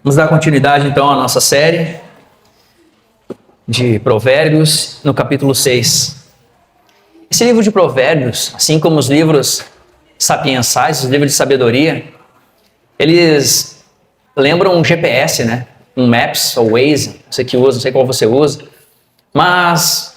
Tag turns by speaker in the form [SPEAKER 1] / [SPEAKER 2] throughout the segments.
[SPEAKER 1] Vamos dar continuidade então à nossa série de Provérbios no capítulo 6. Esse livro de Provérbios, assim como os livros sapiensais, os livros de sabedoria, eles lembram um GPS, né? Um Maps ou Waze, você que usa, não sei qual você usa, mas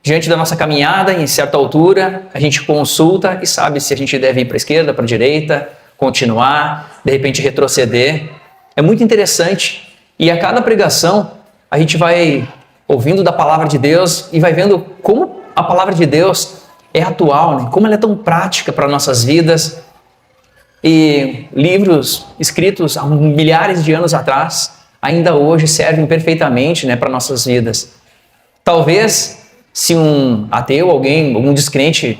[SPEAKER 1] diante da nossa caminhada, em certa altura, a gente consulta e sabe se a gente deve ir para a esquerda, para a direita, continuar, de repente retroceder. É muito interessante e a cada pregação a gente vai ouvindo da palavra de Deus e vai vendo como a palavra de Deus é atual, né? Como ela é tão prática para nossas vidas. E livros escritos há milhares de anos atrás ainda hoje servem perfeitamente, né, para nossas vidas. Talvez se um ateu, algum descrente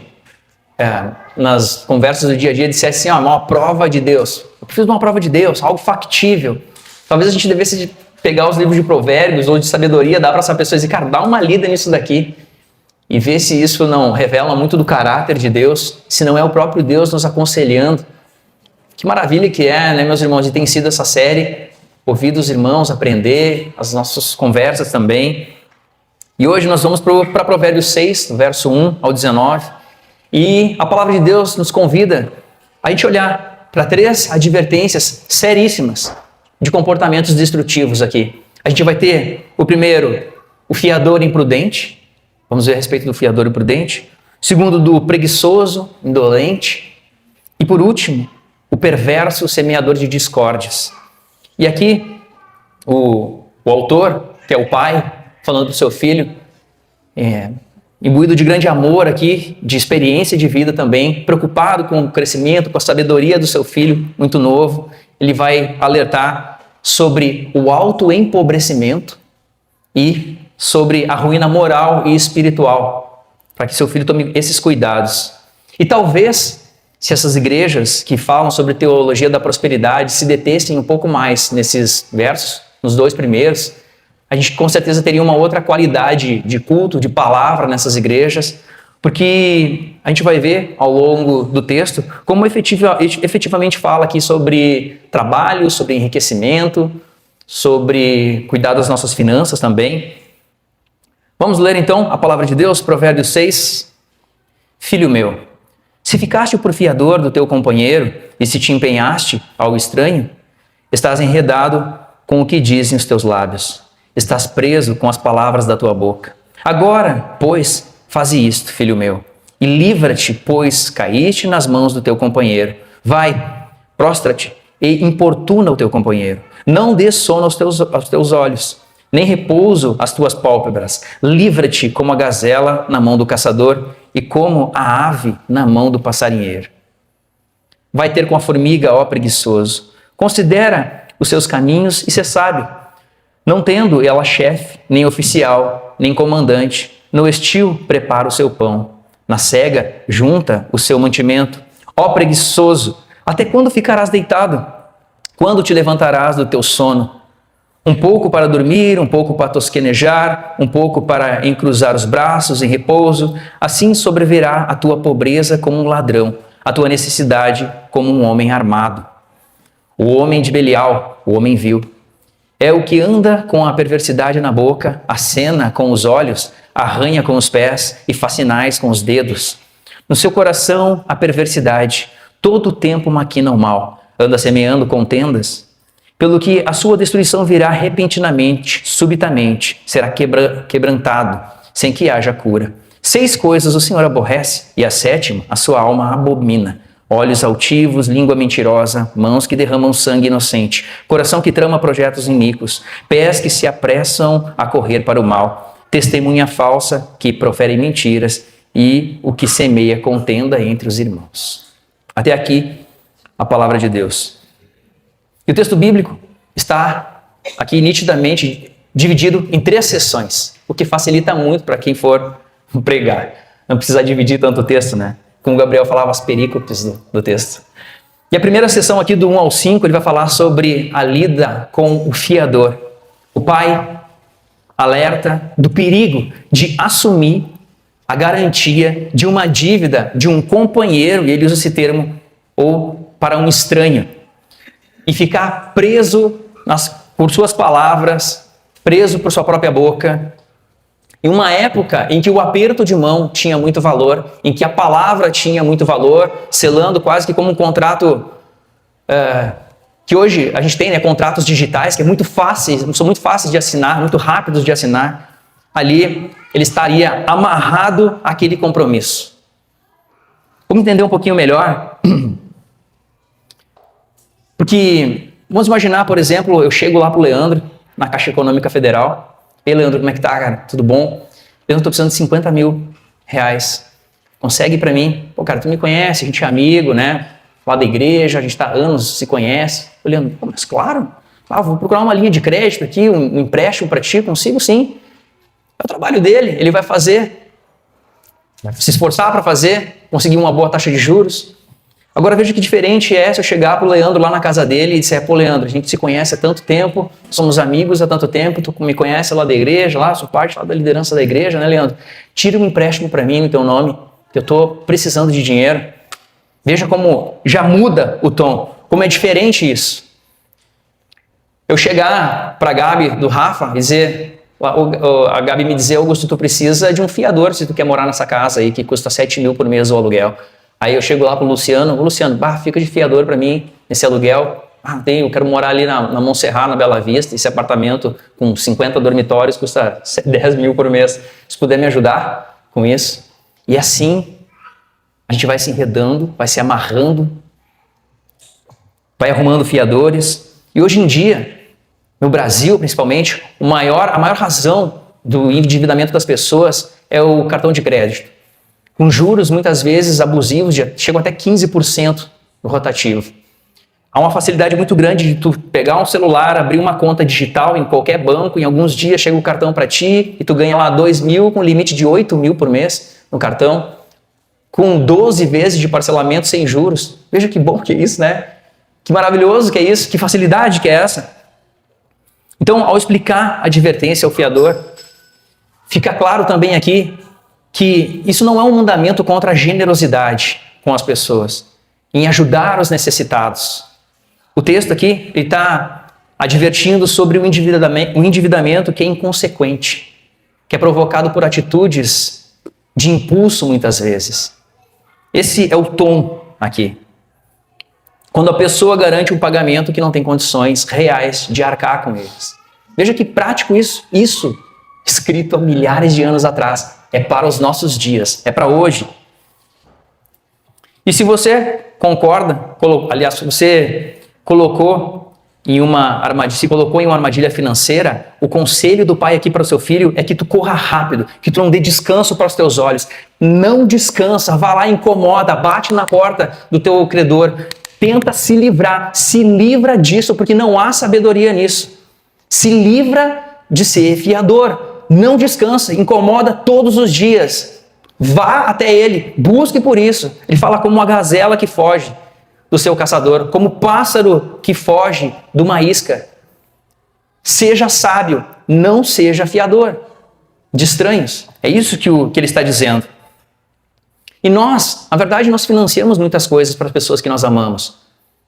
[SPEAKER 1] nas conversas do dia a dia dissesse assim, uma prova de Deus, eu preciso de uma prova de Deus, algo factível. Talvez a gente devesse pegar os livros de provérbios ou de sabedoria, dar para essa pessoa e dizer, cara, dá uma lida nisso daqui e ver se isso não revela muito do caráter de Deus, se não é o próprio Deus nos aconselhando. Que maravilha que é, né, meus irmãos, e tem sido essa série, ouvir dos irmãos, aprender, as nossas conversas também. E hoje nós vamos para Provérbios 6, verso 1 ao 19, e a palavra de Deus nos convida a gente olhar para 3 advertências seríssimas de comportamentos destrutivos aqui. A gente vai ter o primeiro, o fiador imprudente, vamos ver a respeito do fiador imprudente. Segundo, do preguiçoso, indolente. E por último, o perverso semeador de discórdias. E aqui, o autor, que é o pai, falando do seu filho, imbuído de grande amor aqui, de experiência de vida também, preocupado com o crescimento, com a sabedoria do seu filho, muito novo, ele vai alertar sobre o autoempobrecimento e sobre a ruína moral e espiritual, para que seu filho tome esses cuidados. E talvez, se essas igrejas que falam sobre teologia da prosperidade se detessem um pouco mais nesses versos, nos 2 primeiros, a gente com certeza teria uma outra qualidade de culto, de palavra nessas igrejas, porque a gente vai ver ao longo do texto como efetivamente fala aqui sobre trabalho, sobre enriquecimento, sobre cuidar das nossas finanças também. Vamos ler então a palavra de Deus, Provérbios 6. Filho meu, se ficaste por fiador do teu companheiro e se te empenhaste ao estranho, estás enredado com o que dizem os teus lábios. Estás preso com as palavras da tua boca. Agora, pois, faze isto, filho meu, e livra-te, pois caíste nas mãos do teu companheiro. Vai, prostra-te e importuna o teu companheiro. Não dê sono aos teus olhos, nem repouso às tuas pálpebras. Livra-te como a gazela na mão do caçador e como a ave na mão do passarinheiro. Vai ter com a formiga, ó preguiçoso. Considera os seus caminhos e sê sábio. Não tendo ela chefe, nem oficial, nem comandante, no estio prepara o seu pão, na cega junta o seu mantimento. Ó preguiçoso, até quando ficarás deitado? Quando te levantarás do teu sono? Um pouco para dormir, um pouco para tosquenejar, um pouco para encruzar os braços em repouso, assim sobrevirá a tua pobreza como um ladrão, a tua necessidade como um homem armado. O homem de Belial, o homem vil, é o que anda com a perversidade na boca, acena com os olhos, arranha com os pés e faz sinais com os dedos. No seu coração a perversidade, todo o tempo maquina o mal, anda semeando contendas, pelo que a sua destruição virá repentinamente, subitamente, será quebrantado, sem que haja cura. 6 coisas o Senhor aborrece, e a 7ª a sua alma abomina. Olhos altivos, língua mentirosa, mãos que derramam sangue inocente, coração que trama projetos iníquos, pés que se apressam a correr para o mal, testemunha falsa que profere mentiras e o que semeia contenda entre os irmãos. Até aqui a palavra de Deus. E o texto bíblico está aqui nitidamente dividido em 3 sessões, o que facilita muito para quem for pregar. Não precisa dividir tanto o texto, né? Como o Gabriel falava, as perícopes do texto. E a primeira sessão aqui, do 1 ao 5, ele vai falar sobre a lida com o fiador. O pai alerta do perigo de assumir a garantia de uma dívida de um companheiro, e ele usa esse termo, ou para um estranho, e ficar preso por suas palavras, preso por sua própria boca. Em uma época em que o aperto de mão tinha muito valor, em que a palavra tinha muito valor, selando quase que como um contrato que hoje a gente tem, né, contratos digitais, que são muito fáceis de assinar, muito rápidos de assinar. Ali ele estaria amarrado àquele compromisso. Vamos entender um pouquinho melhor? Porque vamos imaginar, por exemplo, eu chego lá pro Leandro, na Caixa Econômica Federal. Ei, Leandro, como é que tá, cara? Tudo bom? Eu estou precisando de 50 mil reais. Consegue para mim? Pô, cara, tu me conhece, a gente é amigo, né? Lá da igreja, a gente tá há anos, se conhece. Eu, Leandro, pô, mas claro. Vou procurar uma linha de crédito aqui, um empréstimo para ti, consigo sim. É o trabalho dele, ele vai fazer. Vai se esforçar para fazer, conseguir uma boa taxa de juros. Agora veja que diferente é se eu chegar pro Leandro lá na casa dele e disser, pô, Leandro, a gente se conhece há tanto tempo, somos amigos há tanto tempo, tu me conhece lá da igreja, sou parte lá da liderança da igreja, né, Leandro? Tira um empréstimo para mim no teu nome, que eu tô precisando de dinheiro. Veja como já muda o tom, como é diferente isso. Eu chegar pra Gabi do Rafa e dizer, a Gabi me dizer, Augusto, tu precisa de um fiador se tu quer morar nessa casa aí, que custa 7 mil por mês o aluguel. Aí eu chego lá pro Luciano, fica de fiador para mim nesse aluguel. Eu quero morar ali na Montserrat, na Bela Vista, esse apartamento com 50 dormitórios custa 10 mil por mês. Se puder me ajudar com isso. E assim, a gente vai se enredando, vai se amarrando, vai arrumando fiadores. E hoje em dia, no Brasil principalmente, a maior razão do endividamento das pessoas é o cartão de crédito. Com juros muitas vezes abusivos, chegam até 15% no rotativo. Há uma facilidade muito grande de tu pegar um celular, abrir uma conta digital em qualquer banco, em alguns dias chega o cartão para ti e tu ganha lá 2 mil com limite de 8 mil por mês no cartão, com 12 vezes de parcelamento sem juros. Veja que bom que é isso, né? Que maravilhoso que é isso, que facilidade que é essa. Então, ao explicar a advertência ao fiador, fica claro também aqui que isso não é um mandamento contra a generosidade com as pessoas, em ajudar os necessitados. O texto aqui está advertindo sobre o endividamento que é inconsequente, que é provocado por atitudes de impulso muitas vezes. Esse é o tom aqui. Quando a pessoa garante um pagamento que não tem condições reais de arcar com eles. Veja que prático isso escrito há milhares de anos atrás. É para os nossos dias, é para hoje. E se você concorda, se você colocou em uma armadilha financeira, o conselho do pai aqui para o seu filho é que tu corra rápido, que tu não dê descanso para os teus olhos. Não descansa, vá lá, incomoda, bate na porta do teu credor, tenta se livra disso, porque não há sabedoria nisso. Se livra de ser fiador. Não descansa, incomoda todos os dias. Vá até ele, busque por isso. Ele fala como uma gazela que foge do seu caçador, como pássaro que foge de uma isca. Seja sábio, não seja fiador de estranhos. É isso que ele está dizendo. E nós, na verdade, nós financiamos muitas coisas para as pessoas que nós amamos.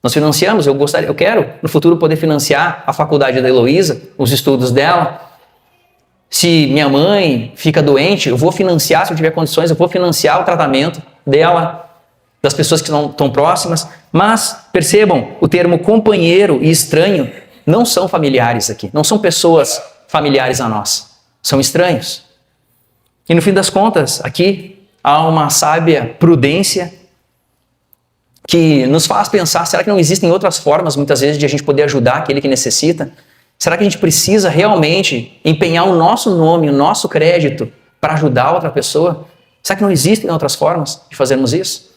[SPEAKER 1] Nós financiamos, eu quero no futuro poder financiar a faculdade da Heloísa, os estudos dela. Se minha mãe fica doente, eu vou financiar, se eu tiver condições, eu vou financiar o tratamento dela, das pessoas que não estão próximas. Mas, percebam, o termo companheiro e estranho não são familiares aqui, não são pessoas familiares a nós, são estranhos. E no fim das contas, aqui há uma sábia prudência que nos faz pensar, será que não existem outras formas, muitas vezes, de a gente poder ajudar aquele que necessita? Será que a gente precisa realmente empenhar o nosso nome, o nosso crédito para ajudar outra pessoa? Será que não existem outras formas de fazermos isso?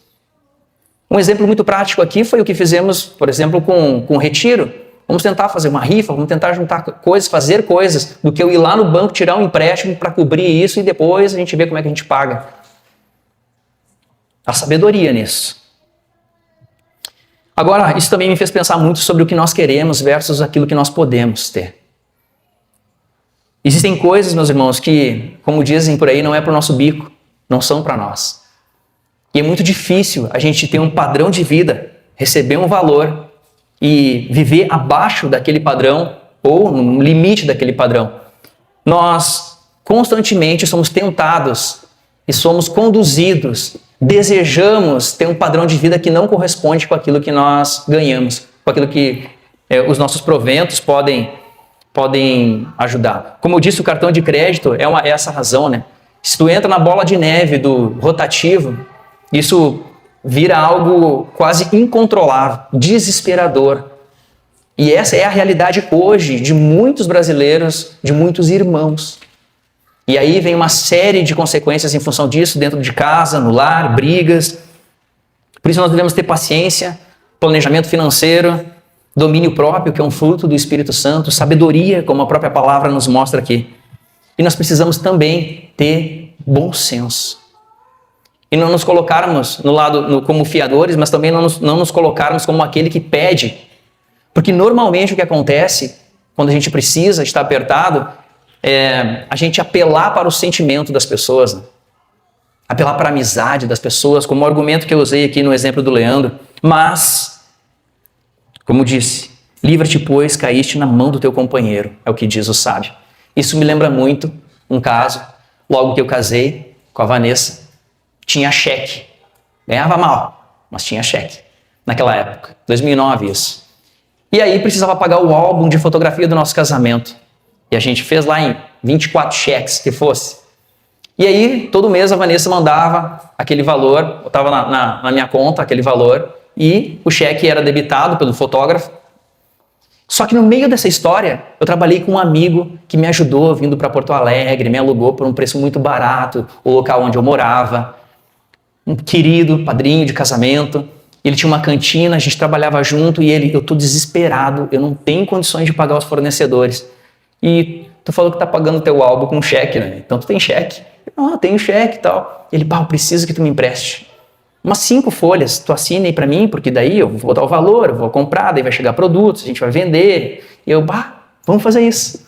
[SPEAKER 1] Um exemplo muito prático aqui foi o que fizemos, por exemplo, com o retiro. Vamos tentar fazer uma rifa, vamos tentar juntar coisas, fazer coisas, do que eu ir lá no banco, tirar um empréstimo para cobrir isso e depois a gente vê como é que a gente paga. Há sabedoria nisso. Agora, isso também me fez pensar muito sobre o que nós queremos versus aquilo que nós podemos ter. Existem coisas, meus irmãos, que, como dizem por aí, não é para o nosso bico, não são para nós. E é muito difícil a gente ter um padrão de vida, receber um valor e viver abaixo daquele padrão ou no limite daquele padrão. Nós constantemente somos tentados e somos conduzidos, desejamos ter um padrão de vida que não corresponde com aquilo que nós ganhamos, com aquilo que os nossos proventos podem ajudar. Como eu disse, o cartão de crédito é essa razão, né? Se tu entra na bola de neve do rotativo, isso vira algo quase incontrolável, desesperador. E essa é a realidade hoje de muitos brasileiros, de muitos irmãos. E aí vem uma série de consequências em função disso, dentro de casa, no lar, brigas. Por isso nós devemos ter paciência, planejamento financeiro, domínio próprio, que é um fruto do Espírito Santo, sabedoria, como a própria palavra nos mostra aqui. E nós precisamos também ter bom senso. E não nos colocarmos no lado como fiadores, mas também não nos colocarmos como aquele que pede. Porque normalmente o que acontece, quando a gente precisa estar apertado, é a gente apelar para o sentimento das pessoas, né? Apelar para a amizade das pessoas, como o argumento que eu usei aqui no exemplo do Leandro. Mas, como disse, livra-te, pois, caíste na mão do teu companheiro, é o que diz o sábio. Isso me lembra muito um caso, logo que eu casei com a Vanessa, tinha cheque. Ganhava mal, mas tinha cheque. Naquela época, 2009 isso. E aí precisava pagar o álbum de fotografia do nosso casamento. E a gente fez lá em 24 cheques, que fosse. E aí, todo mês a Vanessa mandava aquele valor, botava na minha conta aquele valor, e o cheque era debitado pelo fotógrafo. Só que no meio dessa história, eu trabalhei com um amigo que me ajudou vindo para Porto Alegre, me alugou por um preço muito barato, o local onde eu morava. Um querido padrinho de casamento. Ele tinha uma cantina, a gente trabalhava junto e eu tô desesperado, eu não tenho condições de pagar os fornecedores. E tu falou que tá pagando teu álbum com cheque, né? Então tu tem cheque? Eu tenho cheque e tal. Ele, eu preciso que tu me empreste umas 5 folhas, tu assina aí pra mim, porque daí eu vou dar o valor, eu vou comprar, daí vai chegar produtos, a gente vai vender. E eu, vamos fazer isso.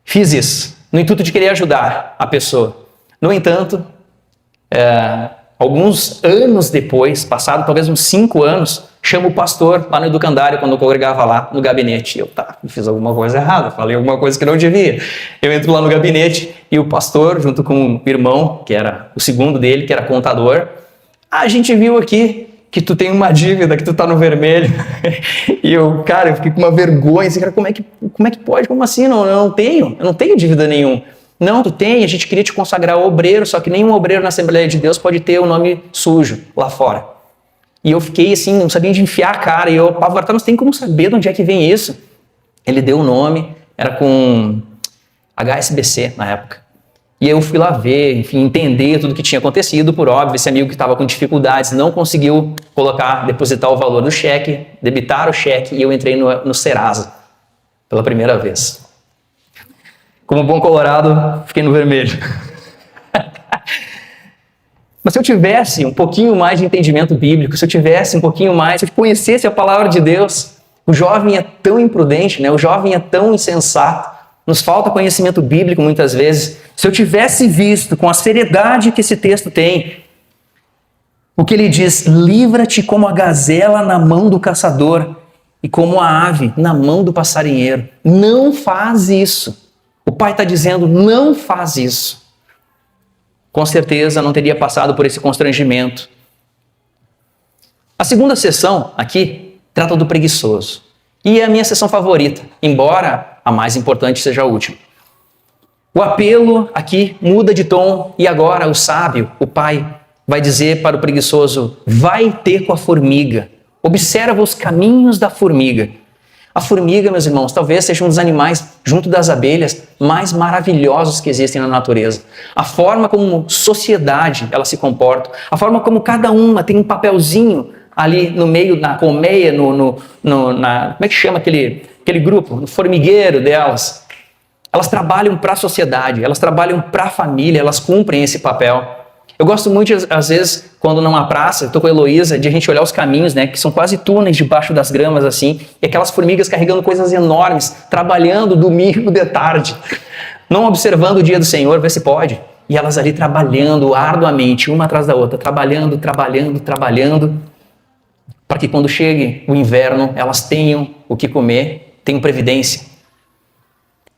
[SPEAKER 1] Fiz isso, no intuito de querer ajudar a pessoa. No entanto, alguns anos depois, passado talvez uns 5 anos, chamo o pastor lá no educandário, quando eu congregava lá no gabinete. Eu fiz alguma coisa errada, falei alguma coisa que não devia. Eu entro lá no gabinete e o pastor, junto com o irmão, que era o segundo dele, que era contador, a gente viu aqui que tu tem uma dívida, que tu tá no vermelho. E eu fiquei com uma vergonha, assim, cara, como é que pode? Como assim? Eu não tenho dívida nenhuma. Não, tu tem, a gente queria te consagrar obreiro, só que nenhum obreiro na Assembleia de Deus pode ter o nome sujo lá fora. E eu fiquei assim, não sabia onde enfiar a cara, e eu, mas tem como saber de onde é que vem isso? Ele deu o nome, era com HSBC na época. E eu fui lá ver, enfim, entender tudo o que tinha acontecido, por óbvio, esse amigo que estava com dificuldades não conseguiu depositar o valor do cheque, debitar o cheque, e eu entrei no Serasa pela primeira vez. Como bom colorado, fiquei no vermelho. Mas se eu tivesse um pouquinho mais de entendimento bíblico, se eu conhecesse a palavra de Deus, o jovem é tão imprudente, né? O jovem é tão insensato, nos falta conhecimento bíblico muitas vezes. Se eu tivesse visto com a seriedade que esse texto tem, o que ele diz, livra-te como a gazela na mão do caçador e como a ave na mão do passarinheiro. Não faz isso. O pai está dizendo, não faz isso. Com certeza não teria passado por esse constrangimento. A segunda sessão aqui trata do preguiçoso. E é a minha sessão favorita, embora a mais importante seja a última. O apelo aqui muda de tom e agora o sábio, o pai, vai dizer para o preguiçoso, vai ter com a formiga. Observa os caminhos da formiga. A formiga, meus irmãos, talvez seja um dos animais, junto das abelhas, mais maravilhosos que existem na natureza. A forma como sociedade ela se comporta, a forma como cada uma tem um papelzinho ali no meio, na colmeia, como é que chama aquele grupo? No formigueiro delas. Elas trabalham para a sociedade, elas trabalham para a família, elas cumprem esse papel. Eu gosto muito, às vezes, quando numa praça, eu estou com a Heloísa, de a gente olhar os caminhos, né, que são quase túneis debaixo das gramas, assim, e aquelas formigas carregando coisas enormes, trabalhando domingo de tarde, não observando o dia do Senhor, vê se pode. E elas ali trabalhando arduamente, uma atrás da outra, trabalhando. para que quando chegue o inverno, elas tenham o que comer, tenham previdência.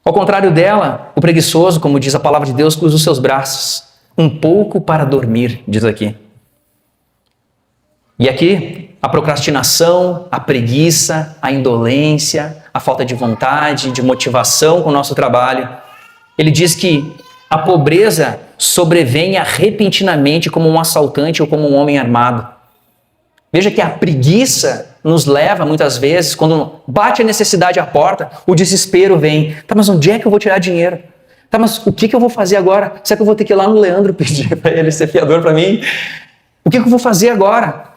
[SPEAKER 1] Ao contrário dela, o preguiçoso, como diz a palavra de Deus, cruza os seus braços, um pouco para dormir, diz aqui. E aqui, a procrastinação, a preguiça, a indolência, a falta de vontade, de motivação com o nosso trabalho. Ele diz que a pobreza sobrevenha repentinamente como um assaltante ou como um homem armado. Veja que a preguiça nos leva, muitas vezes, quando bate a necessidade à porta, o desespero vem. Tá, mas onde é que eu vou tirar dinheiro? Tá, mas o que eu vou fazer agora? Será que eu vou ter que ir lá no Leandro pedir para ele ser fiador para mim? O que eu vou fazer agora?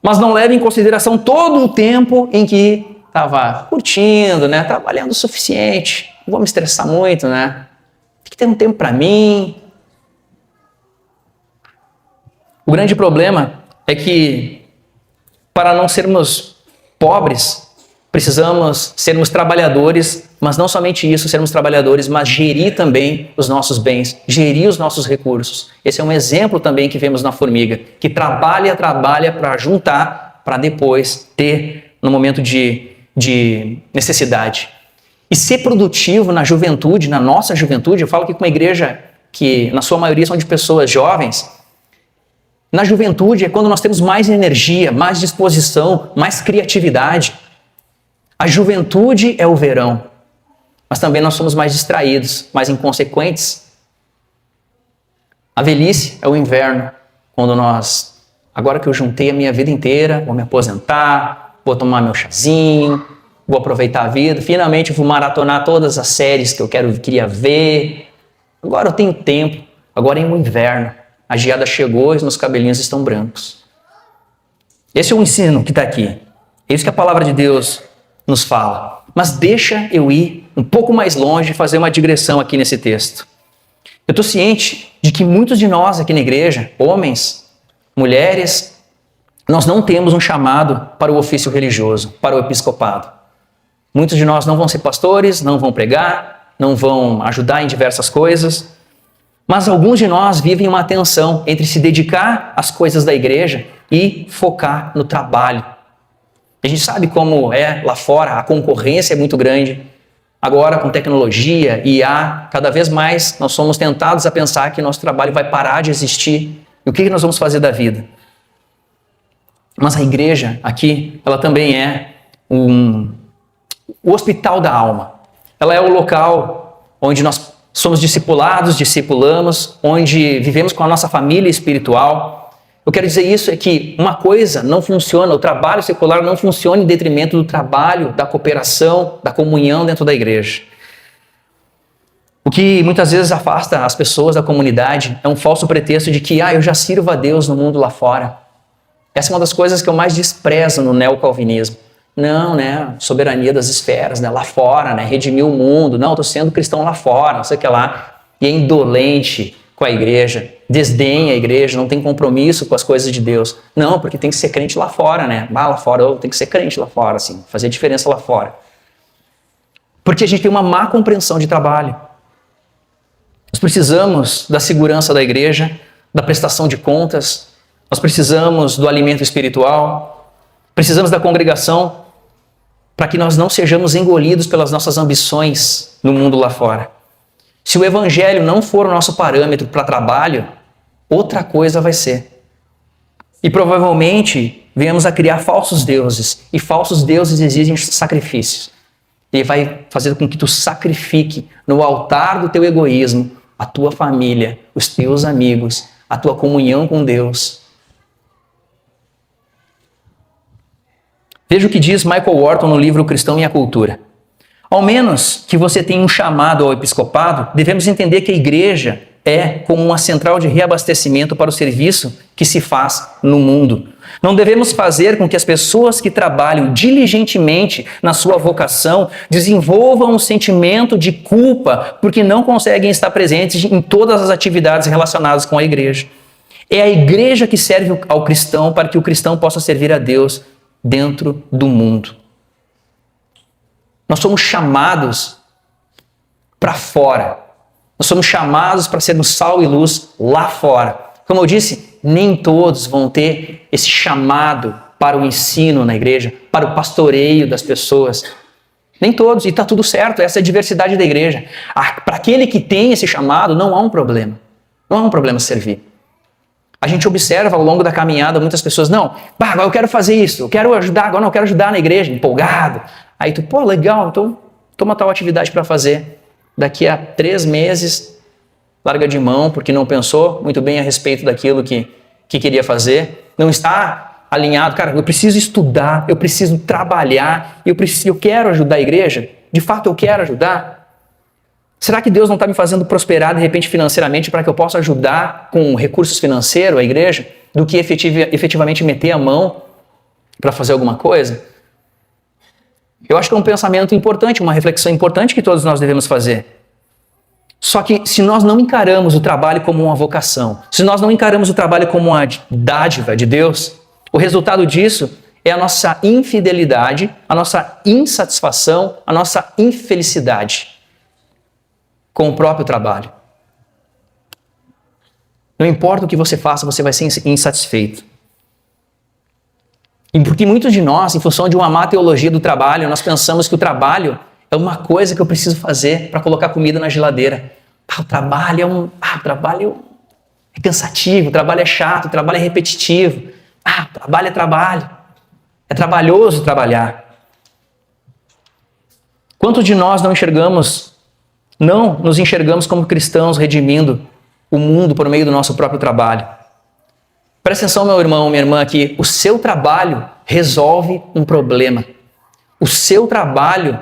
[SPEAKER 1] Mas não leva em consideração todo o tempo em que estava curtindo, né? Trabalhando o suficiente. Não vou me estressar muito, né? Tem que ter um tempo para mim. O grande problema é que, para não sermos pobres, precisamos sermos trabalhadores, mas não somente isso, sermos trabalhadores, mas gerir também os nossos bens, gerir os nossos recursos. Esse é um exemplo também que vemos na formiga, que trabalha para juntar, para depois ter no momento de necessidade. E ser produtivo na juventude, na nossa juventude, eu falo aqui com uma igreja que na sua maioria são de pessoas jovens. Na juventude é quando nós temos mais energia, mais disposição, mais criatividade. A juventude é o verão, mas também nós somos mais distraídos, mais inconsequentes. A velhice é o inverno, quando agora que eu juntei a minha vida inteira, vou me aposentar, vou tomar meu chazinho, vou aproveitar a vida, finalmente vou maratonar todas as séries que eu queria ver. Agora eu tenho tempo, agora é o inverno. A geada chegou e os meus cabelinhos estão brancos. Esse é o ensino que está aqui. É isso que a palavra de Deus nos fala. Mas deixa eu ir um pouco mais longe e fazer uma digressão aqui nesse texto. Eu estou ciente de que muitos de nós aqui na igreja, homens, mulheres, nós não temos um chamado para o ofício religioso, para o episcopado. Muitos de nós não vão ser pastores, não vão pregar, não vão ajudar em diversas coisas. Mas alguns de nós vivem uma tensão entre se dedicar às coisas da igreja e focar no trabalho. A gente sabe como é lá fora, a concorrência é muito grande. Agora, com tecnologia e IA, cada vez mais nós somos tentados a pensar que nosso trabalho vai parar de existir. E o que nós vamos fazer da vida? Mas a igreja aqui, ela também é o hospital da alma. Ela é o local onde nós somos discipulados, discipulamos, onde vivemos com a nossa família espiritual. Eu quero dizer isso é que uma coisa não funciona, o trabalho secular não funciona em detrimento do trabalho, da cooperação, da comunhão dentro da igreja. O que muitas vezes afasta as pessoas da comunidade é um falso pretexto de que eu já sirvo a Deus no mundo lá fora. Essa é uma das coisas que eu mais desprezo no neocalvinismo. Não, né? Soberania das esferas, né? Lá fora, né? Redimir o mundo. Não, estou sendo cristão lá fora, não sei o que lá. E é indolente com a igreja, desdenha a igreja, não tem compromisso com as coisas de Deus. Não, porque tem que ser crente lá fora, né? Lá fora, tem que ser crente lá fora, assim, fazer diferença lá fora. Porque a gente tem uma má compreensão de trabalho. Nós precisamos da segurança da igreja, da prestação de contas, nós precisamos do alimento espiritual, precisamos da congregação, para que nós não sejamos engolidos pelas nossas ambições no mundo lá fora. Se o evangelho não for o nosso parâmetro para trabalho, outra coisa vai ser. E provavelmente venhamos a criar falsos deuses, e falsos deuses exigem sacrifícios. Ele vai fazer com que tu sacrifique no altar do teu egoísmo a tua família, os teus amigos, a tua comunhão com Deus. Veja o que diz Michael Wharton no livro O Cristão e a Cultura. Ao menos que você tenha um chamado ao episcopado, devemos entender que a igreja é como uma central de reabastecimento para o serviço que se faz no mundo. Não devemos fazer com que as pessoas que trabalham diligentemente na sua vocação desenvolvam um sentimento de culpa porque não conseguem estar presentes em todas as atividades relacionadas com a igreja. É a igreja que serve ao cristão para que o cristão possa servir a Deus dentro do mundo. Nós somos chamados para fora. Nós somos chamados para sermos sal e luz lá fora. Como eu disse, nem todos vão ter esse chamado para o ensino na igreja, para o pastoreio das pessoas. Nem todos, e está tudo certo, essa é a diversidade da igreja. Para aquele que tem esse chamado, não há um problema. Não há um problema servir. A gente observa ao longo da caminhada muitas pessoas, não, agora eu quero fazer isso, eu quero ajudar, agora não, eu quero ajudar na igreja, empolgado. Aí tu, legal, então toma tal atividade para fazer. Daqui a 3 meses, larga de mão, porque não pensou muito bem a respeito daquilo que queria fazer. Não está alinhado, cara, eu preciso estudar, eu preciso trabalhar, eu quero ajudar a igreja? De fato, eu quero ajudar? Será que Deus não está me fazendo prosperar, de repente, financeiramente, para que eu possa ajudar com recursos financeiros a igreja, do que efetivamente meter a mão para fazer alguma coisa? Eu acho que é um pensamento importante, uma reflexão importante que todos nós devemos fazer. Só que se nós não encaramos o trabalho como uma vocação, se nós não encaramos o trabalho como uma dádiva de Deus, o resultado disso é a nossa infidelidade, a nossa insatisfação, a nossa infelicidade com o próprio trabalho. Não importa o que você faça, você vai ser insatisfeito. E porque muitos de nós, em função de uma má teologia do trabalho, nós pensamos que o trabalho é uma coisa que eu preciso fazer para colocar comida na geladeira. O trabalho é cansativo, o trabalho é chato, o trabalho é repetitivo. O trabalho é trabalho. É trabalhoso trabalhar. Quantos de nós não nos enxergamos como cristãos redimindo o mundo por meio do nosso próprio trabalho? Presta atenção, meu irmão, minha irmã, que o seu trabalho resolve um problema. O seu trabalho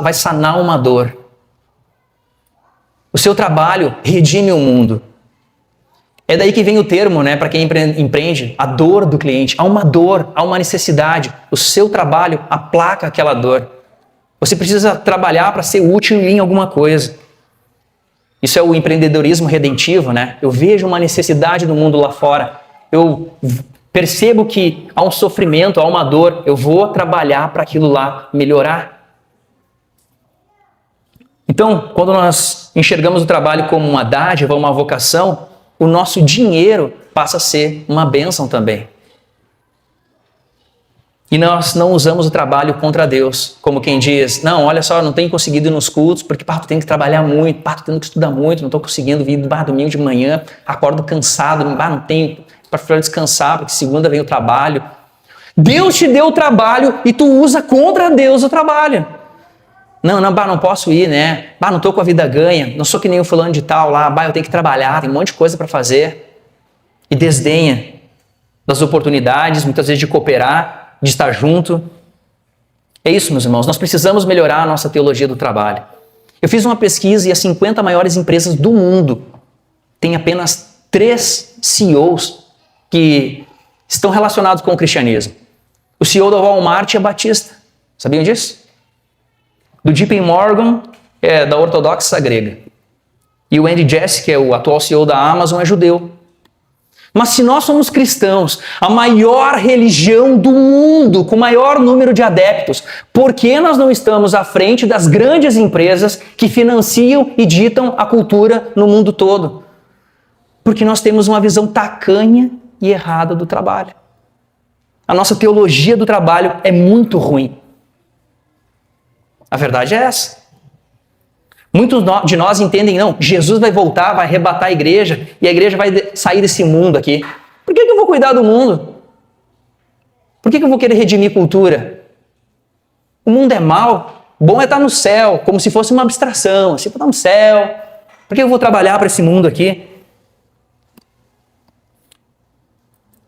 [SPEAKER 1] vai sanar uma dor. O seu trabalho redime o mundo. É daí que vem o termo, para quem empreende, a dor do cliente. Há uma dor, há uma necessidade. O seu trabalho aplaca aquela dor. Você precisa trabalhar para ser útil em alguma coisa. Isso é o empreendedorismo redentivo, Eu vejo uma necessidade do mundo lá fora. Eu percebo que há um sofrimento, há uma dor. Eu vou trabalhar para aquilo lá melhorar. Então, quando nós enxergamos o trabalho como uma dádiva, uma vocação, o nosso dinheiro passa a ser uma bênção também. E nós não usamos o trabalho contra Deus, como quem diz, não, olha só, não tenho conseguido ir nos cultos, porque tu tem que trabalhar muito, tu tem que estudar muito, não estou conseguindo vir domingo de manhã, acordo cansado, não tenho para descansar, porque segunda vem o trabalho. Deus te deu o trabalho e tu usa contra Deus o trabalho. Não posso ir, não estou com a vida ganha, não sou que nem o fulano de tal lá, eu tenho que trabalhar, tem um monte de coisa para fazer. E desdenha das oportunidades, muitas vezes de cooperar, de estar junto. É isso, meus irmãos, nós precisamos melhorar a nossa teologia do trabalho. Eu fiz uma pesquisa e as 50 maiores empresas do mundo têm apenas 3 CEOs que estão relacionados com o cristianismo. O CEO da Walmart é batista, sabiam disso? Do JP Morgan é da ortodoxa grega. E o Andy Jassy, que é o atual CEO da Amazon, é judeu. Mas se nós somos cristãos, a maior religião do mundo, com o maior número de adeptos, por que nós não estamos à frente das grandes empresas que financiam e ditam a cultura no mundo todo? Porque nós temos uma visão tacanha e errada do trabalho. A nossa teologia do trabalho é muito ruim. A verdade é essa. Muitos de nós entendem, não, Jesus vai voltar, vai arrebatar a igreja e a igreja vai sair desse mundo aqui. Por que eu vou cuidar do mundo? Por que eu vou querer redimir cultura? O mundo é mau, bom é estar no céu, como se fosse uma abstração, assim, estar no céu. Por que eu vou trabalhar para esse mundo aqui?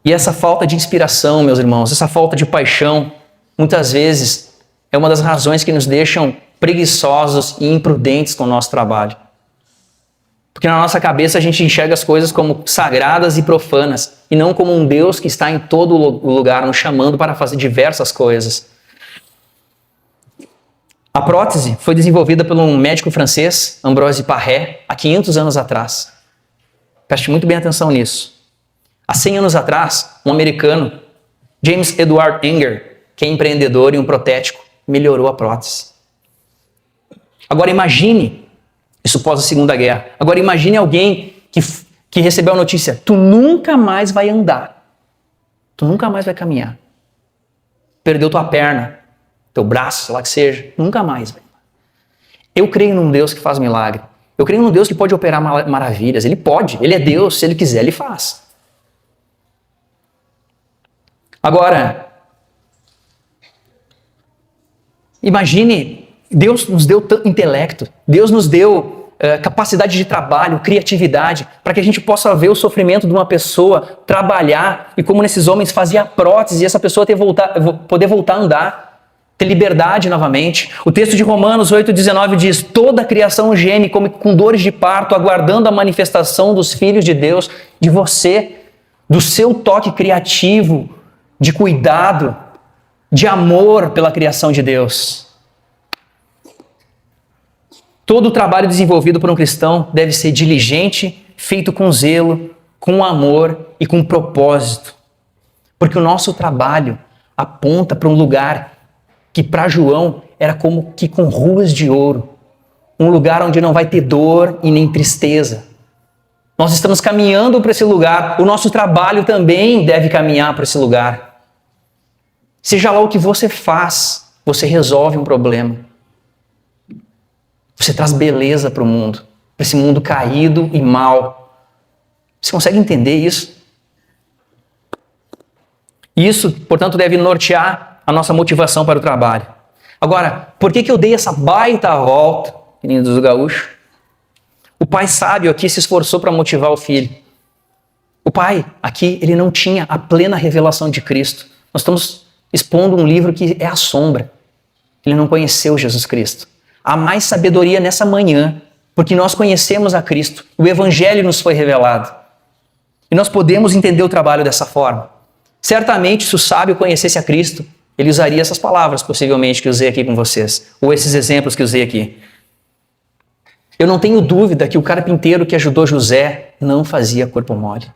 [SPEAKER 1] E essa falta de inspiração, meus irmãos, essa falta de paixão, muitas vezes é uma das razões que nos deixam preguiçosos e imprudentes com o nosso trabalho. Porque na nossa cabeça a gente enxerga as coisas como sagradas e profanas, e não como um Deus que está em todo lugar, nos chamando para fazer diversas coisas. A prótese foi desenvolvida por um médico francês, Ambroise Paré, há 500 anos atrás. Preste muito bem atenção nisso. Há 100 anos atrás, um americano, James Edward Enger, que é empreendedor e um protético, melhorou a prótese. Agora imagine, isso pós a Segunda Guerra, agora imagine alguém que recebeu a notícia, tu nunca mais vai andar. tu nunca mais vai caminhar. Perdeu tua perna, teu braço, sei lá que seja, nunca mais. Eu creio num Deus que faz milagre. Eu creio num Deus que pode operar maravilhas. Ele pode, ele é Deus, se ele quiser, ele faz. Agora, imagine, Deus nos deu intelecto, Deus nos deu capacidade de trabalho, criatividade, para que a gente possa ver o sofrimento de uma pessoa, trabalhar, e como nesses homens fazia prótese, e essa pessoa poder voltar a andar, ter liberdade novamente. O texto de Romanos 8,19 diz: toda a criação geme como com dores de parto, aguardando a manifestação dos filhos de Deus, de você, do seu toque criativo, de cuidado, de amor pela criação de Deus. Todo o trabalho desenvolvido por um cristão deve ser diligente, feito com zelo, com amor e com propósito. Porque o nosso trabalho aponta para um lugar que para João era como que com ruas de ouro. Um lugar onde não vai ter dor e nem tristeza. Nós estamos caminhando para esse lugar. O nosso trabalho também deve caminhar para esse lugar. Seja lá o que você faz, você resolve um problema. Você traz beleza para o mundo, para esse mundo caído e mal. Você consegue entender isso? Isso, portanto, deve nortear a nossa motivação para o trabalho. Agora, por que eu dei essa baita volta, meninos do gaúcho? O pai sábio aqui se esforçou para motivar o filho. O pai aqui, ele não tinha a plena revelação de Cristo. Nós estamos expondo um livro que é a sombra. Ele não conheceu Jesus Cristo. Há mais sabedoria nessa manhã, porque nós conhecemos a Cristo. O Evangelho nos foi revelado. E nós podemos entender o trabalho dessa forma. Certamente, se o sábio conhecesse a Cristo, ele usaria essas palavras, possivelmente, que eu usei aqui com vocês. Ou esses exemplos que eu usei aqui. Eu não tenho dúvida que o carpinteiro que ajudou José não fazia corpo mole.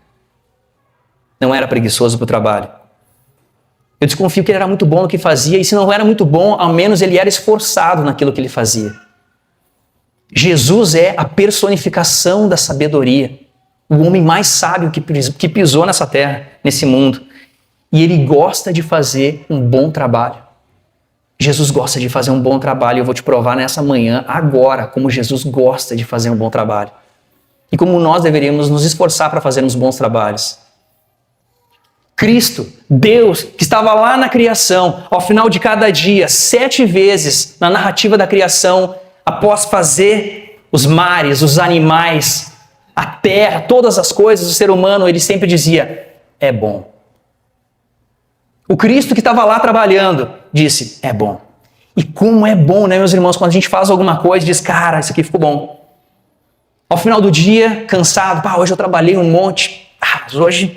[SPEAKER 1] Não era preguiçoso para o trabalho. Eu desconfio que ele era muito bom no que fazia, e se não era muito bom, ao menos ele era esforçado naquilo que ele fazia. Jesus é a personificação da sabedoria, o homem mais sábio que pisou nessa terra, nesse mundo. E ele gosta de fazer um bom trabalho. Jesus gosta de fazer um bom trabalho, e eu vou te provar nessa manhã, agora, como Jesus gosta de fazer um bom trabalho. E como nós deveríamos nos esforçar para fazermos bons trabalhos. Cristo, Deus, que estava lá na criação, ao final de cada dia, 7 vezes na narrativa da criação, após fazer os mares, os animais, a terra, todas as coisas, o ser humano, ele sempre dizia, é bom. O Cristo que estava lá trabalhando, disse, é bom. E como é bom, né, meus irmãos, quando a gente faz alguma coisa e diz, cara, isso aqui ficou bom. Ao final do dia, cansado, hoje eu trabalhei um monte, mas hoje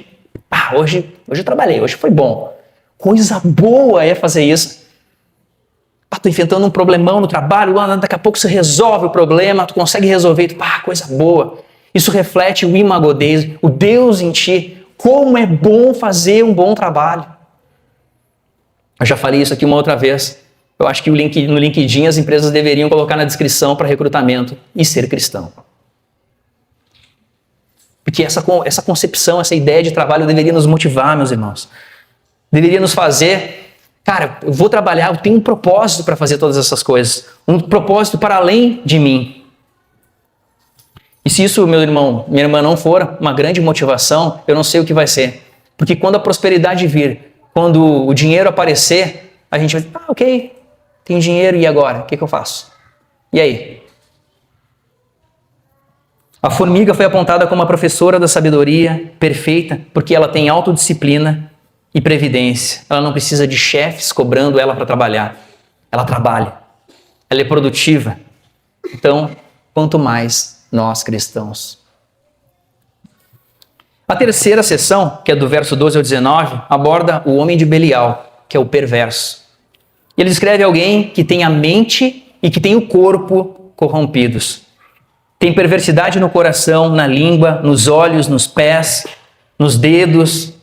[SPEAKER 1] eu trabalhei, hoje foi bom. Coisa boa é fazer isso. Tô enfrentando um problemão no trabalho, daqui a pouco você resolve o problema, tu consegue resolver, coisa boa. Isso reflete o imago Dei, o Deus em ti. Como é bom fazer um bom trabalho. Eu já falei isso aqui uma outra vez. Eu acho que no LinkedIn as empresas deveriam colocar na descrição para recrutamento e ser cristão. Porque essa concepção, essa ideia de trabalho deveria nos motivar, meus irmãos. Deveria nos fazer, cara, eu vou trabalhar, eu tenho um propósito para fazer todas essas coisas. Um propósito para além de mim. E se isso, meu irmão, minha irmã, não for uma grande motivação, eu não sei o que vai ser. Porque quando a prosperidade vir, quando o dinheiro aparecer, a gente vai dizer, ok, tem dinheiro, e agora? O que eu faço? E aí? A formiga foi apontada como a professora da sabedoria perfeita porque ela tem autodisciplina e previdência. Ela não precisa de chefes cobrando ela para trabalhar. Ela trabalha. Ela é produtiva. Então, quanto mais nós cristãos. A terceira seção, que é do verso 12 ao 19, aborda o homem de Belial, que é o perverso. E ele descreve alguém que tem a mente e que tem o corpo corrompidos. Tem perversidade no coração, na língua, nos olhos, nos pés, nos dedos,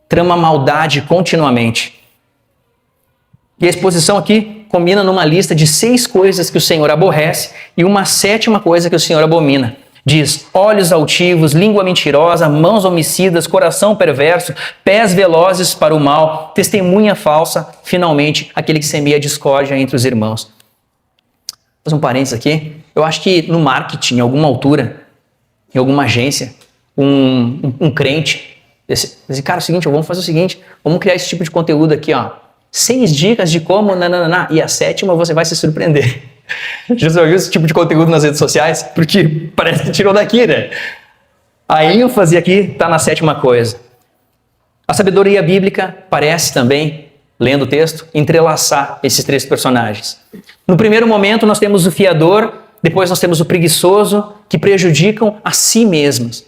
[SPEAKER 1] trama maldade continuamente. E a exposição aqui combina numa lista de 6 coisas que o Senhor aborrece e uma 7ª coisa que o Senhor abomina. Diz: olhos altivos, língua mentirosa, mãos homicidas, coração perverso, pés velozes para o mal, testemunha falsa, finalmente, aquele que semeia discórdia entre os irmãos. Vou fazer um parênteses aqui. Eu acho que no marketing, em alguma altura, em alguma agência, um crente disse: cara, é o seguinte, vamos fazer o seguinte, vamos criar esse tipo de conteúdo aqui, ó. 6 dicas de como, nananana, e a 7ª você vai se surpreender. Já viu esse tipo de conteúdo nas redes sociais? Porque parece que tirou daqui, né? A ênfase aqui está na 7ª coisa. A sabedoria bíblica parece também, lendo o texto, entrelaçar esses 3 personagens. No primeiro momento nós temos o fiador, depois nós temos o preguiçoso, que prejudicam a si mesmos.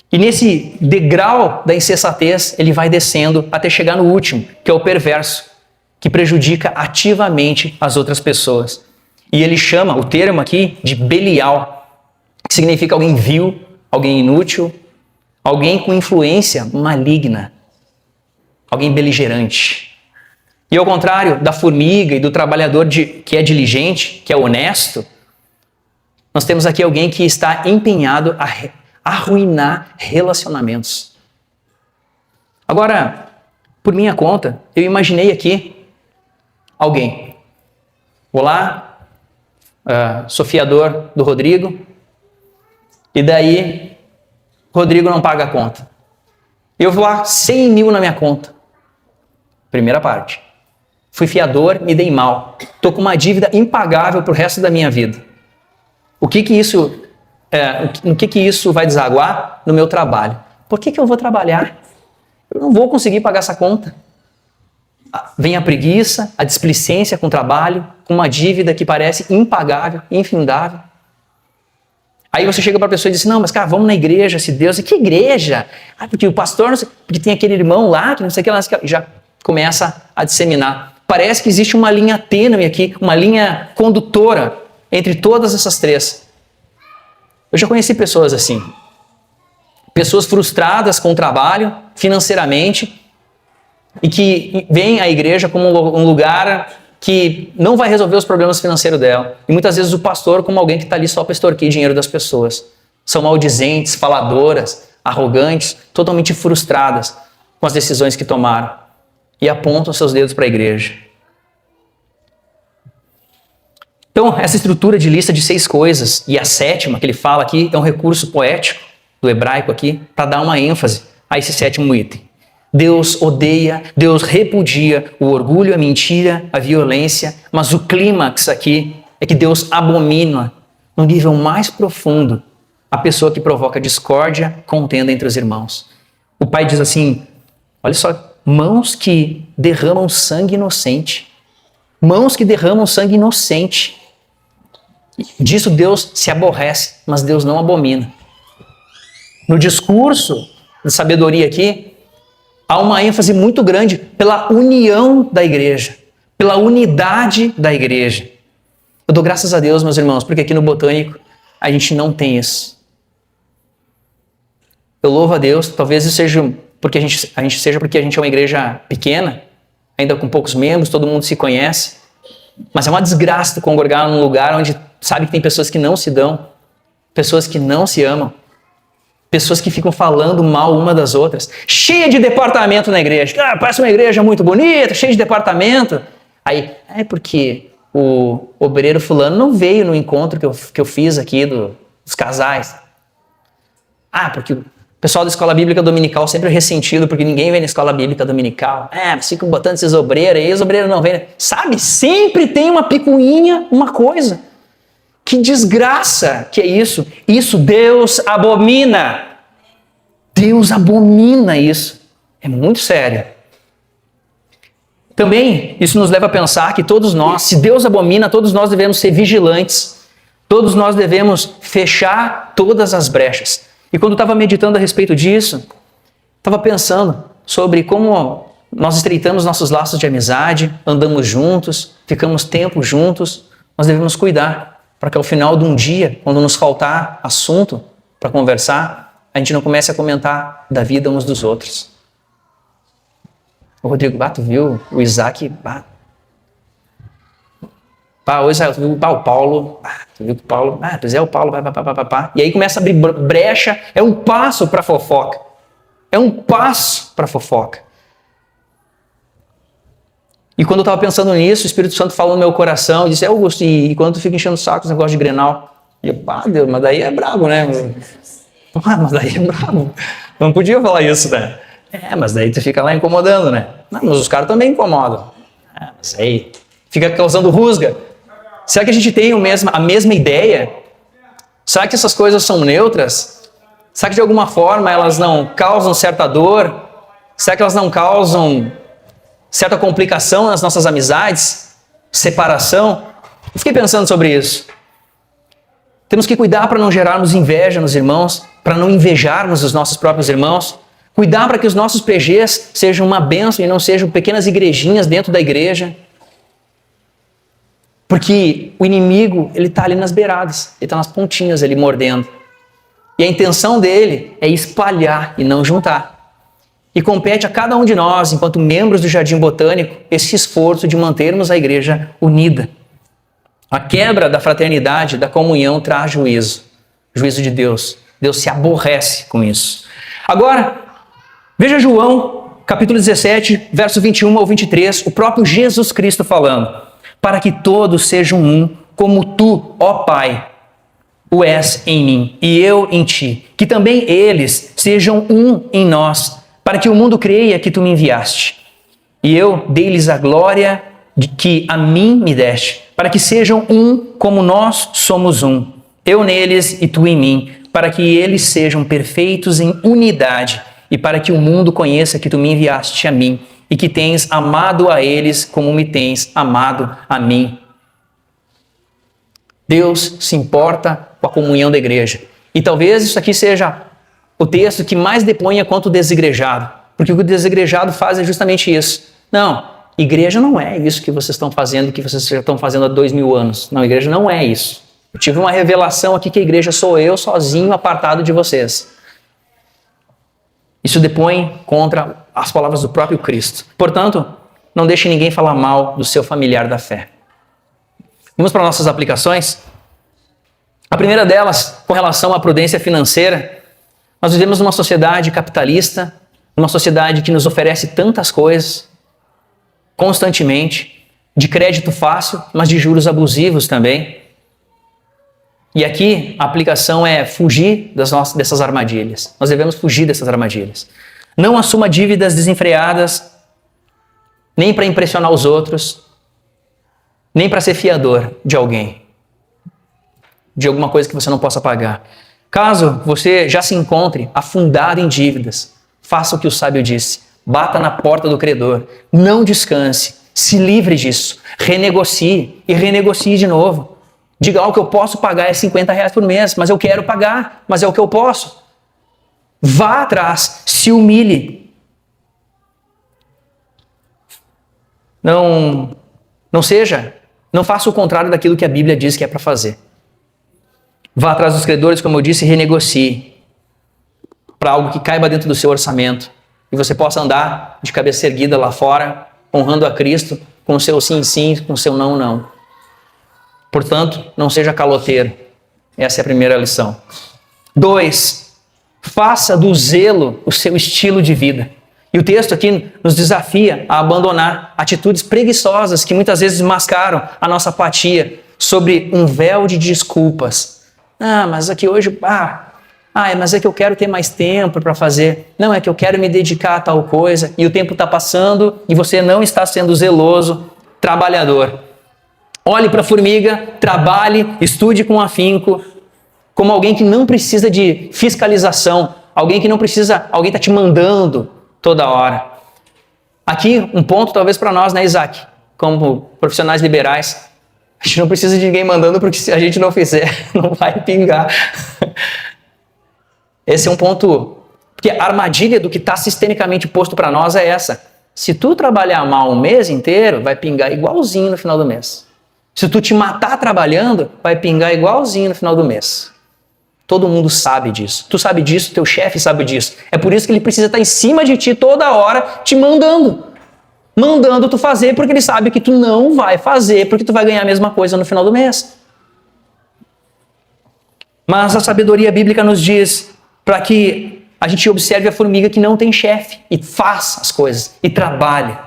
[SPEAKER 1] E nesse degrau da insensatez, ele vai descendo até chegar no último, que é o perverso, que prejudica ativamente as outras pessoas. E ele chama o termo aqui de Belial, que significa alguém vil, alguém inútil, alguém com influência maligna, alguém beligerante. E ao contrário da formiga e do trabalhador que é diligente, que é honesto, nós temos aqui alguém que está empenhado a arruinar relacionamentos. Agora, por minha conta, eu imaginei aqui alguém. Vou lá, sou fiador do Rodrigo, e daí Rodrigo não paga a conta. Eu vou lá, 100 mil na minha conta. Primeira parte. Fui fiador, me dei mal. Estou com uma dívida impagável para o resto da minha vida. No que isso vai desaguar? No meu trabalho. Por que eu vou trabalhar? Eu não vou conseguir pagar essa conta. Vem a preguiça, a displicência com o trabalho, com uma dívida que parece impagável, infindável. Aí você chega para a pessoa e diz: não, mas cara, vamos na igreja, se Deus... Que igreja? Porque o pastor, não sei, porque tem aquele irmão lá, que não sei o que lá, já começa a disseminar. Parece que existe uma linha tênue aqui, uma linha condutora entre todas essas 3. Eu já conheci pessoas assim. Pessoas frustradas com o trabalho, financeiramente, e que veem a igreja como um lugar que não vai resolver os problemas financeiros dela. E muitas vezes o pastor como alguém que está ali só para extorquir dinheiro das pessoas. São maldizentes, faladoras, arrogantes, totalmente frustradas com as decisões que tomaram. E apontam seus dedos para a igreja. Então, essa estrutura de lista de 6 coisas, e a 7ª que ele fala aqui, é um recurso poético do hebraico aqui, para dar uma ênfase a esse 7º item. Deus odeia, Deus repudia o orgulho, a mentira, a violência, mas o clímax aqui é que Deus abomina, no nível mais profundo, a pessoa que provoca discórdia, contenda entre os irmãos. O pai diz assim, olha só, mãos que derramam sangue inocente. Mãos que derramam sangue inocente. Disso Deus se aborrece, mas Deus não abomina. No discurso de sabedoria aqui, há uma ênfase muito grande pela união da igreja, pela unidade da igreja. Eu dou graças a Deus, meus irmãos, porque aqui no Botânico a gente não tem isso. Eu louvo a Deus, talvez isso seja porque a gente é uma igreja pequena, ainda com poucos membros, todo mundo se conhece, mas é uma desgraça congregar num lugar onde sabe que tem pessoas que não se dão, pessoas que não se amam, pessoas que ficam falando mal uma das outras, cheia de departamento na igreja. Parece uma igreja muito bonita, cheia de departamento. Aí, é porque o obreiro fulano não veio no encontro que eu fiz aqui dos casais. Porque o pessoal da escola bíblica dominical sempre é ressentido porque ninguém vem na escola bíblica dominical. Mas ficam botando esses obreiros aí, os obreiros não vêm. Sabe, sempre tem uma picuinha, uma coisa. Que desgraça que é isso. Isso Deus abomina. Deus abomina isso. É muito sério. Também isso nos leva a pensar que todos nós, se Deus abomina, todos nós devemos ser vigilantes. Todos nós devemos fechar todas as brechas. E quando eu estava meditando a respeito disso, estava pensando sobre como nós estreitamos nossos laços de amizade, andamos juntos, ficamos tempo juntos. Nós devemos cuidar para que ao final de um dia, quando nos faltar assunto para conversar, a gente não comece a comentar da vida uns dos outros. O Rodrigo, tu viu? O Isaac, Hoje o Paulo, tu viu que o Paulo, pois é o Paulo, pá. E aí começa a abrir brecha, é um passo para fofoca. É um passo para fofoca. E quando eu estava pensando nisso, o Espírito Santo falou no meu coração, e disse, Augusto, e quando tu fica enchendo o saco com esse negócio de Grenal? E eu, Deus, mas daí é brabo, né? Mas daí é brabo. Não podia falar isso, né? Mas daí tu fica lá incomodando, né? Não, mas os caras também incomodam. Mas aí fica causando rusga. Será que a gente tem a mesma ideia? Será que essas coisas são neutras? Será que de alguma forma elas não causam certa dor? Será que elas não causam certa complicação nas nossas amizades? Separação? Eu fiquei pensando sobre isso. Temos que cuidar para não gerarmos inveja nos irmãos, para não invejarmos os nossos próprios irmãos. Cuidar para que os nossos PGs sejam uma bênção e não sejam pequenas igrejinhas dentro da igreja. Porque o inimigo, ele está ali nas beiradas, ele está nas pontinhas ali mordendo. E a intenção dele é espalhar e não juntar. E compete a cada um de nós, enquanto membros do Jardim Botânico, esse esforço de mantermos a igreja unida. A quebra da fraternidade, da comunhão, traz juízo. Juízo de Deus. Deus se aborrece com isso. Agora, veja João, capítulo 17, verso 21 ao 23, o próprio Jesus Cristo falando. Para que todos sejam um, como tu, ó Pai, o és em mim, e eu em ti. Que também eles sejam um em nós, para que o mundo creia que tu me enviaste. E eu dei-lhes a glória de que a mim me deste, para que sejam um como nós somos um. Eu neles e tu em mim, para que eles sejam perfeitos em unidade, e para que o mundo conheça que tu me enviaste a mim, e que tens amado a eles como me tens amado a mim. Deus se importa com a comunhão da igreja. E talvez isso aqui seja o texto que mais deponha quanto o desigrejado. Porque o que o desigrejado faz é justamente isso. Não, igreja não é isso que vocês estão fazendo, que vocês já estão fazendo há 2000 anos. Não, igreja não é isso. Eu tive uma revelação aqui que a igreja sou eu sozinho, apartado de vocês. Isso depõe contra as palavras do próprio Cristo. Portanto, não deixe ninguém falar mal do seu familiar da fé. Vamos para nossas aplicações? A primeira delas, com relação à prudência financeira. Nós vivemos numa sociedade capitalista, numa sociedade que nos oferece tantas coisas, constantemente, de crédito fácil, mas de juros abusivos também. E aqui a aplicação é fugir dessas armadilhas. Nós devemos fugir dessas armadilhas. Não assuma dívidas desenfreadas, nem para impressionar os outros, nem para ser fiador de alguém, de alguma coisa que você não possa pagar. Caso você já se encontre afundado em dívidas, faça o que o sábio disse, bata na porta do credor, não descanse, se livre disso, renegocie e renegocie de novo. Diga, o que eu posso pagar é R$50 por mês, mas eu quero pagar, mas é o que eu posso. Vá atrás, se humilhe. Não faça o contrário daquilo que a Bíblia diz que é para fazer. Vá atrás dos credores, como eu disse, e renegocie para algo que caiba dentro do seu orçamento e você possa andar de cabeça erguida lá fora, honrando a Cristo com o seu sim, sim, com o seu não, não. Portanto, não seja caloteiro. Essa é a primeira lição. 2. Faça do zelo o seu estilo de vida. E o texto aqui nos desafia a abandonar atitudes preguiçosas que muitas vezes mascaram a nossa apatia sobre um véu de desculpas. Mas aqui hoje, mas é que eu quero ter mais tempo para fazer. Não, é que eu quero me dedicar a tal coisa e o tempo está passando e você não está sendo zeloso, trabalhador. Olhe para a formiga, trabalhe, estude com afinco, como alguém que não precisa de fiscalização, alguém está te mandando toda hora. Aqui, um ponto talvez para nós, né, Isaac? Como profissionais liberais, a gente não precisa de ninguém mandando, porque se a gente não fizer, não vai pingar. Esse é um ponto, porque a armadilha do que está sistemicamente posto para nós é essa. Se tu trabalhar mal um mês inteiro, vai pingar igualzinho no final do mês. Se tu te matar trabalhando, vai pingar igualzinho no final do mês. Todo mundo sabe disso. Tu sabe disso, teu chefe sabe disso. É por isso que ele precisa estar em cima de ti toda hora, te mandando. mandando tu fazer porque ele sabe que tu não vai fazer porque tu vai ganhar a mesma coisa no final do mês. Mas a sabedoria bíblica nos diz para que a gente observe a formiga que não tem chefe e faz as coisas e trabalha.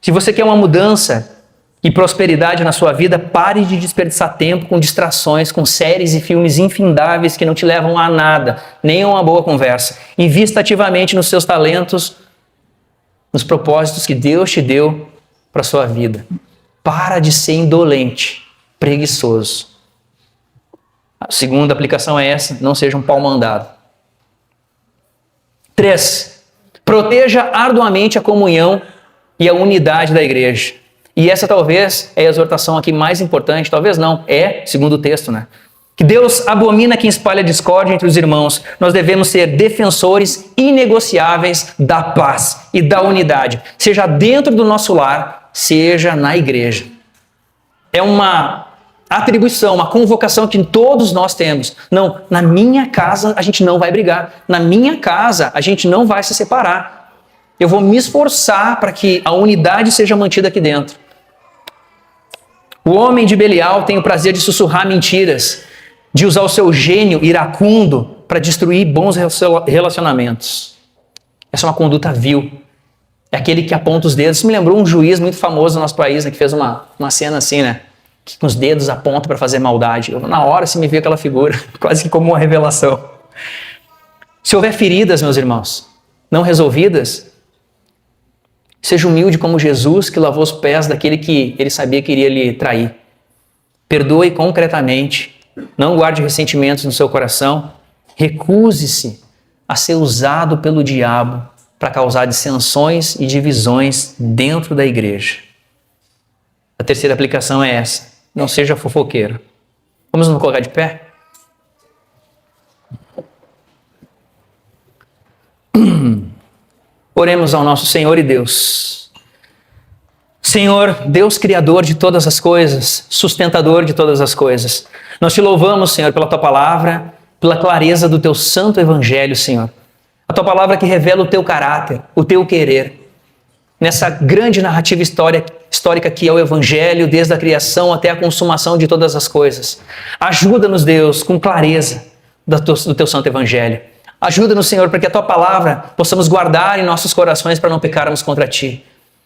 [SPEAKER 1] Se você quer uma mudança e prosperidade na sua vida, pare de desperdiçar tempo com distrações, com séries e filmes infindáveis que não te levam a nada, nem a uma boa conversa. Invista ativamente nos seus talentos, nos propósitos que Deus te deu para a sua vida. Para de ser indolente, preguiçoso. A segunda aplicação é essa: não seja um pau mandado. 3. Proteja arduamente a comunhão e a unidade da igreja. E essa talvez é a exortação aqui mais importante, talvez não, segundo o texto, né? Que Deus abomina quem espalha discórdia entre os irmãos. Nós devemos ser defensores inegociáveis da paz e da unidade, seja dentro do nosso lar, seja na igreja. É uma atribuição, uma convocação que todos nós temos. Não, na minha casa a gente não vai brigar. Na minha casa a gente não vai se separar. Eu vou me esforçar para que a unidade seja mantida aqui dentro. O homem de Belial tem o prazer de sussurrar mentiras, de usar o seu gênio iracundo para destruir bons relacionamentos. Essa é uma conduta vil. É aquele que aponta os dedos. Isso me lembrou um juiz muito famoso no nosso país, né, que fez uma cena assim, né? Que com os dedos aponta para fazer maldade. Na hora se me vê aquela figura, quase que como uma revelação. Se houver feridas, meus irmãos, não resolvidas, seja humilde como Jesus, que lavou os pés daquele que ele sabia que iria lhe trair. Perdoe concretamente, não guarde ressentimentos no seu coração, recuse-se a ser usado pelo diabo para causar dissensões e divisões dentro da igreja. A terceira aplicação é essa: não seja fofoqueiro. Vamos nos colocar de pé? Oremos ao nosso Senhor e Deus. Senhor, Deus criador de todas as coisas, sustentador de todas as coisas, nós te louvamos, Senhor, pela tua palavra, pela clareza do teu santo evangelho, Senhor. A tua palavra que revela o teu caráter, o teu querer. Nessa grande narrativa histórica que é o evangelho, desde a criação até a consumação de todas as coisas. Ajuda-nos, Deus, com clareza do teu santo evangelho. Ajuda-nos, Senhor, para que a tua palavra possamos guardar em nossos corações para não pecarmos contra ti.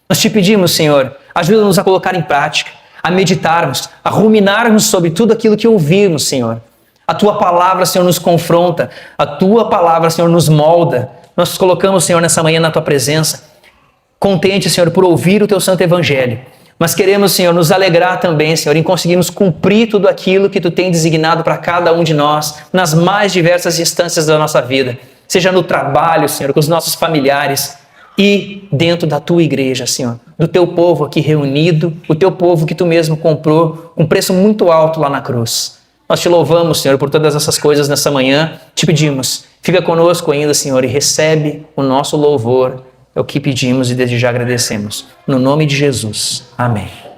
[SPEAKER 1] Nós te pedimos, Senhor, ajuda-nos a colocar em prática, a meditarmos, a ruminarmos sobre tudo aquilo que ouvimos, Senhor. A tua palavra, Senhor, nos confronta. A tua palavra, Senhor, nos molda. Nós nos colocamos, Senhor, nessa manhã na tua presença, contente, Senhor, por ouvir o teu santo evangelho. Mas queremos, Senhor, nos alegrar também, Senhor, em conseguirmos cumprir tudo aquilo que tu tem designado para cada um de nós, nas mais diversas instâncias da nossa vida. Seja no trabalho, Senhor, com os nossos familiares e dentro da tua igreja, Senhor. Do teu povo aqui reunido, o teu povo que tu mesmo comprou com um preço muito alto lá na cruz. Nós te louvamos, Senhor, por todas essas coisas nessa manhã. Te pedimos, fica conosco ainda, Senhor, e recebe o nosso louvor. É o que pedimos e desde já agradecemos. No nome de Jesus. Amém.